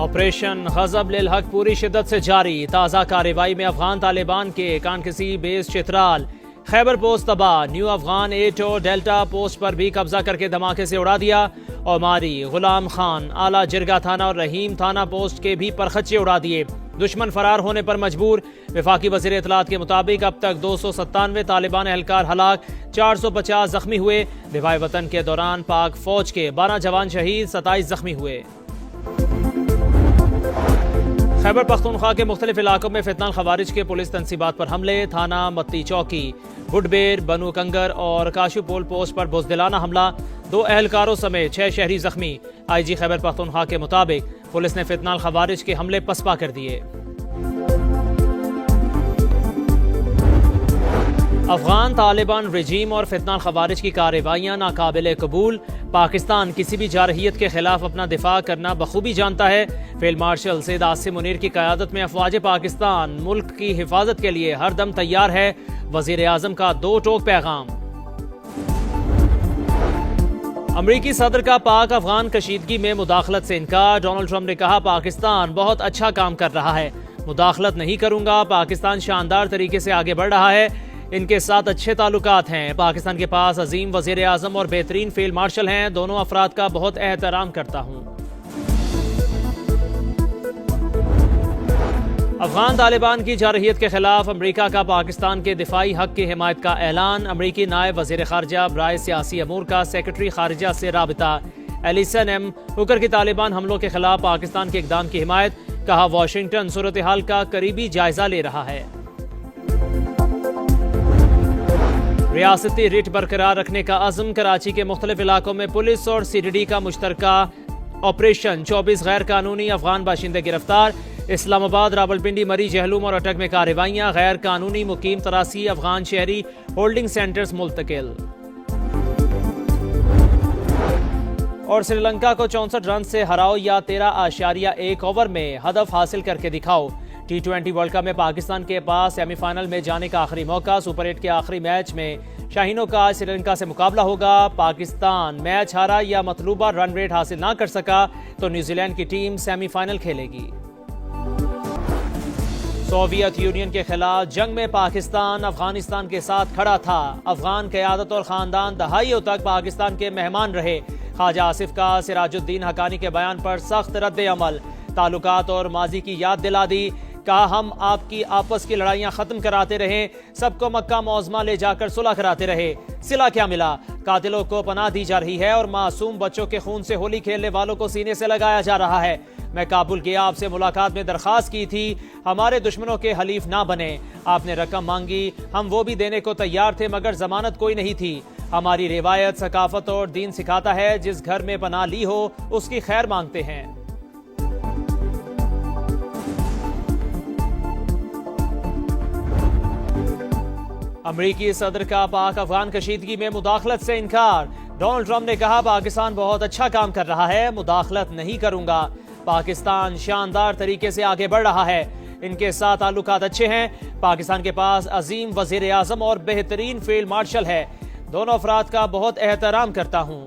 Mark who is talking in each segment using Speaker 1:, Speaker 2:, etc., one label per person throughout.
Speaker 1: Operation غضب للحق پوری شدت سے جاری. تازہ کارروائی میں افغان طالبان کے کانکسی بیس چترال خیبر پوسٹ تباہ. نیو افغان 8 اور ڈیلٹا پوسٹ پر بھی قبضہ کر کے دھماکے سے اڑا دیا. عماری غلام خان اعلیٰ جرگہ تھانہ اور رحیم تھانہ پوسٹ کے بھی پرخچے اڑا دیے. دشمن فرار ہونے پر مجبور. وفاقی وزیر اطلاعات کے مطابق اب تک 297 طالبان اہلکار ہلاک، 450 زخمی ہوئے. دفاع وطن کے دوران پاک فوج کے 12 جوان شہید، 27 زخمی ہوئے. خیبر پختونخوا کے مختلف علاقوں میں فتنہ الخوارج کے پولیس تنصیبات پر حملے. تھانہ متی چوکی، بڈبیر، بنو کنگر اور کاشو پول پوسٹ پر بزدلانہ حملہ. 2 اہلکاروں سمیت 6 شہری زخمی. آئی جی خیبر پختونخوا کے مطابق پولیس نے فتنہ الخوارج کے حملے پسپا کر دیے. افغان طالبان رجیم اور فتنہ الخوارج کی کارروائیاں ناقابل قبول. پاکستان کسی بھی جارحیت کے خلاف اپنا دفاع کرنا بخوبی جانتا ہے. فیلڈ مارشل سید عاصم منیر کی قیادت میں افواج پاکستان ملک کی حفاظت کے لیے ہر دم تیار ہے. وزیر اعظم کا 2 ٹوک پیغام. امریکی صدر کا پاک افغان کشیدگی میں مداخلت سے انکار. ڈونلڈ ٹرمپ نے کہا پاکستان بہت اچھا کام کر رہا ہے، مداخلت نہیں کروں گا. پاکستان شاندار طریقے سے آگے بڑھ رہا ہے، ان کے ساتھ اچھے تعلقات ہیں. پاکستان کے پاس عظیم وزیر اعظم اور بہترین فیلڈ مارشل ہیں. دونوں افراد کا بہت احترام کرتا ہوں. افغان طالبان کی جارحیت کے خلاف امریکہ کا پاکستان کے دفاعی حق کی حمایت کا اعلان. امریکی نائب وزیر خارجہ برائے سیاسی امور کا سیکرٹری خارجہ سے رابطہ. ایلیسن ایم ہوکر کی طالبان حملوں کے خلاف پاکستان کے اقدام کی حمایت. کہا واشنگٹن صورتحال کا قریبی جائزہ لے رہا ہے. ریاستی ریٹ برقرار رکھنے کا عزم. کراچی کے مختلف علاقوں میں پولیس اور سی ڈی ڈی کا مشترکہ آپریشن. 24 غیر قانونی افغان باشندے گرفتار. اسلام آباد، راولپنڈی، مری، جہلوم اور اٹک میں کارروائیاں. غیر قانونی مقیم 83 افغان شہری ہولڈنگ سینٹرز منتقل. اور سری لنکا کو 64 رن سے ہراؤ یا 13.1 اوور میں ہدف حاصل کر کے دکھاؤ. T20 ورلڈ کپ میں پاکستان کے پاس سیمی فائنل میں جانے کا آخری موقع. سپر 8 کے آخری میچ میں شاہینوں کا سری لنکا سے مقابلہ ہوگا. پاکستان میچ ہارا یا مطلوبہ رن ریٹ حاصل نہ کر سکا تو نیوزی لینڈ کی ٹیم سیمی فائنل کھیلے گی. سوویت یونین کے خلاف جنگ میں پاکستان افغانستان کے ساتھ کھڑا تھا. افغان قیادت اور خاندان دہائیوں تک پاکستان کے مہمان رہے. خواجہ آصف کا سراج الدین حقانی کے بیان پر سخت رد عمل. تعلقات اور ماضی کی یاد دلا دی. کہا ہم آپ کی آپس کی لڑائیاں ختم کراتے رہے، سب کو مکہ معظمہ لے جا کر صلح کراتے رہے. صلح کیا ملا؟ قاتلوں کو پناہ دی جا رہی ہے اور معصوم بچوں کے خون سے ہولی کھیلنے والوں کو سینے سے لگایا جا رہا ہے. میں کابل گیا، آپ سے ملاقات میں درخواست کی تھی ہمارے دشمنوں کے حلیف نہ بنے. آپ نے رقم مانگی، ہم وہ بھی دینے کو تیار تھے مگر ضمانت کوئی نہیں تھی. ہماری روایت، ثقافت اور دین سکھاتا ہے جس گھر میں پناہ لی ہو اس کی خیر مانگتے ہیں. امریکی صدر کا پاک افغان کشیدگی میں مداخلت سے انکار. ڈونلڈ ٹرمپ نے کہا پاکستان بہت اچھا کام کر رہا ہے، مداخلت نہیں کروں گا. پاکستان شاندار طریقے سے آگے بڑھ رہا ہے، ان کے ساتھ تعلقات اچھے ہیں. پاکستان کے پاس عظیم وزیر اعظم اور بہترین فیلڈ مارشل ہے. دونوں افراد کا بہت احترام کرتا ہوں.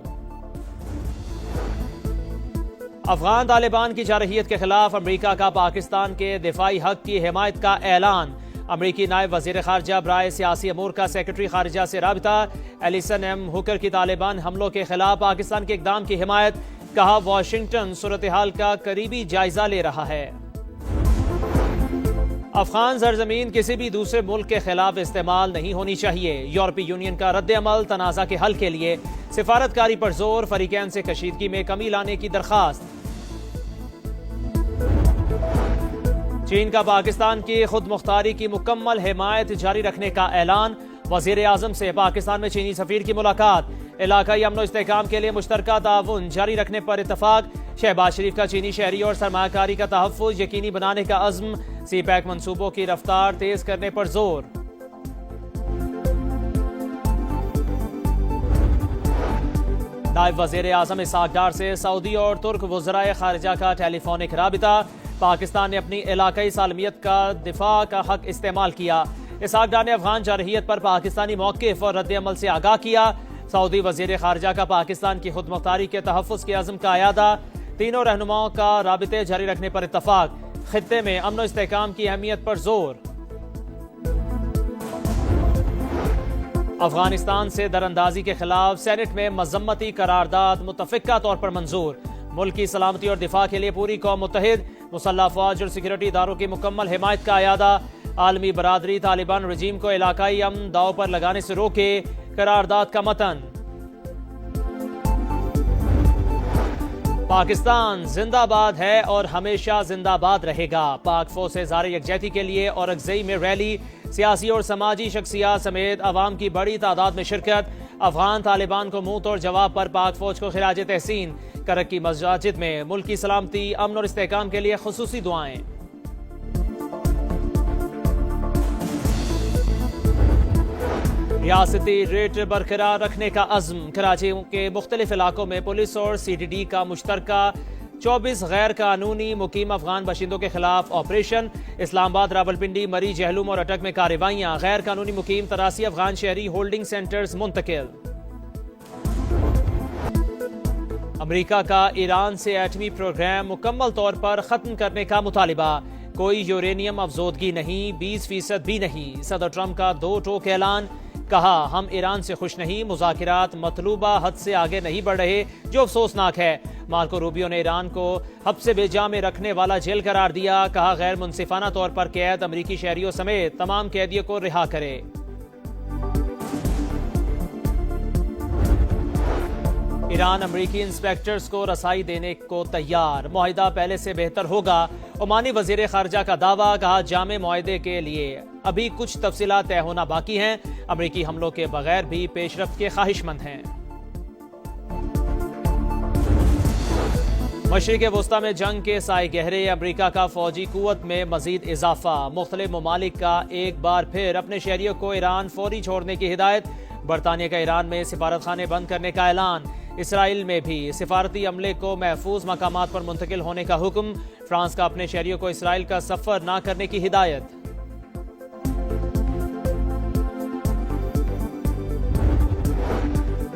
Speaker 1: افغان طالبان کی جارحیت کے خلاف امریکہ کا پاکستان کے دفاعی حق کی حمایت کا اعلان. امریکی نائب وزیر خارجہ برائے سیاسی امور کا سیکرٹری خارجہ سے رابطہ. ایلیسن ایم ہوکر کی طالبان حملوں کے خلاف پاکستان کے اقدام کی حمایت. کہا واشنگٹن صورتحال کا قریبی جائزہ لے رہا ہے. افغان سرزمین کسی بھی دوسرے ملک کے خلاف استعمال نہیں ہونی چاہیے. یورپی یونین کا رد عمل. تنازع کے حل کے لیے سفارتکاری پر زور. فریقین سے کشیدگی میں کمی لانے کی درخواست. چین کا پاکستان کی خود مختاری کی مکمل حمایت جاری رکھنے کا اعلان. وزیر اعظم سے پاکستان میں چینی سفیر کی ملاقات. علاقائی امن و استحکام کے لیے مشترکہ تعاون جاری رکھنے پر اتفاق. شہباز شریف کا چینی شہری اور سرمایہ کاری کا تحفظ یقینی بنانے کا عزم. سی پیک منصوبوں کی رفتار تیز کرنے پر زور. نائب وزیر اعظم اسحاق ڈار سے سعودی اور ترک وزرائے خارجہ کا ٹیلی فونک رابطہ. پاکستان نے اپنی علاقائی سالمیت کا دفاع کا حق استعمال کیا. اسحاق ڈار نے افغان جارحیت پر پاکستانی موقف اور رد عمل سے آگاہ کیا. سعودی وزیر خارجہ کا پاکستان کی خود مختاری کے تحفظ کے عزم کا اعادہ. تینوں رہنماؤں کا رابطے جاری رکھنے پر اتفاق، خطے میں امن و استحکام کی اہمیت پر زور۔ افغانستان سے دراندازی کے خلاف سینٹ میں مذمتی قرارداد متفقہ طور پر منظور، ملک کی سلامتی اور دفاع کے لیے پوری قوم متحد، مسلح افواج اور سیکورٹی اداروں کی مکمل حمایت کا اعادہ، عالمی برادری طالبان رجیم کو علاقائی امن داؤ پر لگانے سے روکے، قرارداد کا متن۔ پاکستان زندہ باد ہے اور ہمیشہ زندہ باد رہے گا، پاک فوج سے اظہار یکجہتی کے لیے اورکزئی میں ریلی، سیاسی اور سماجی شخصیات سمیت عوام کی بڑی تعداد میں شرکت، افغان طالبان کو منہ توڑ جواب پر پاک فوج کو خراج تحسین، کرک کی مساجد میں ملک کی سلامتی، امن اور استحکام کے لیے خصوصی دعائیں۔ ریاستی ریٹ برقرار رکھنے کا عزم، کراچی کے مختلف علاقوں میں پولیس اور سی ڈی ڈی کا مشترکہ 24 غیر قانونی مقیم افغان باشندوں کے خلاف آپریشن، اسلام آباد، راولپنڈی، مری، جہلم اور اٹک میں کارروائیاں، غیر قانونی مقیم 83 افغان شہری ہولڈنگ سینٹرز منتقل۔ امریکہ کا ایران سے ایٹمی پروگرام مکمل طور پر ختم کرنے کا مطالبہ، کوئی یورینیم افزودگی نہیں، 20% بھی نہیں، صدر ٹرمپ کا 2 ٹوک اعلان، کہا ہم ایران سے خوش نہیں، مذاکرات مطلوبہ حد سے آگے نہیں بڑھ رہے جو افسوسناک ہے، مارکو روبیو نے ایران کو حبس بے جا میں رکھنے والا جیل قرار دیا، کہا غیر منصفانہ طور پر قید امریکی شہریوں سمیت تمام قیدیوں کو رہا کرے۔ ایران امریکی انسپیکٹرز کو رسائی دینے کو تیار، معاہدہ پہلے سے بہتر ہوگا، عمانی وزیر خارجہ کا دعویٰ، کہا جامع معاہدے کے لیے ابھی کچھ تفصیلات طے ہونا باقی ہیں، امریکی حملوں کے بغیر بھی پیش رفت کے خواہش مند ہیں۔ مشرق وسطی میں جنگ کے سائے گہرے، امریکہ کا فوجی قوت میں مزید اضافہ، مختلف ممالک کا ایک بار پھر اپنے شہریوں کو ایران فوری چھوڑنے کی ہدایت، برطانیہ کا ایران میں سفارت خانے بند کرنے کا اعلان، اسرائیل میں بھی سفارتی عملے کو محفوظ مقامات پر منتقل ہونے کا حکم، فرانس کا اپنے شہریوں کو اسرائیل کا سفر نہ کرنے کی ہدایت۔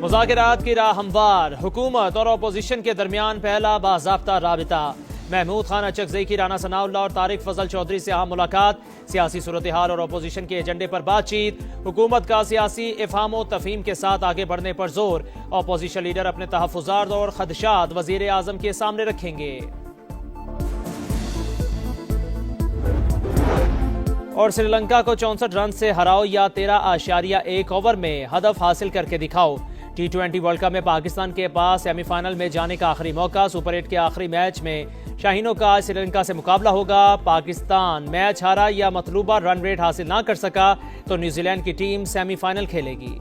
Speaker 1: مذاکرات کی راہ ہموار، حکومت اور اپوزیشن کے درمیان پہلا باضابطہ رابطہ، محمود خان اچکزئی کی رانا ثناء اللہ اور طارق فضل چودھری سے اہم ملاقات، سیاسی صورتحال اور اپوزیشن کے ایجنڈے پر بات چیت، حکومت کا سیاسی افہام و تفہیم کے ساتھ آگے بڑھنے پر زور، اپوزیشن لیڈر اپنے تحفظات اور خدشات وزیر اعظم کے سامنے رکھیں گے۔ اور سری لنکا کو 64 رن سے ہراؤ یا 13.1 اوور میں ہدف حاصل کر کے دکھاؤ، T20 ورلڈ کپ میں پاکستان کے پاس سیمی فائنل میں جانے کا آخری موقع، سپر 8 کے آخری میچ میں شاہینوں کا سری لنکا سے مقابلہ ہوگا، پاکستان میچ ہارا یا مطلوبہ رن ریٹ حاصل نہ کر سکا تو نیوزی لینڈ کی ٹیم سیمی فائنل کھیلے گی۔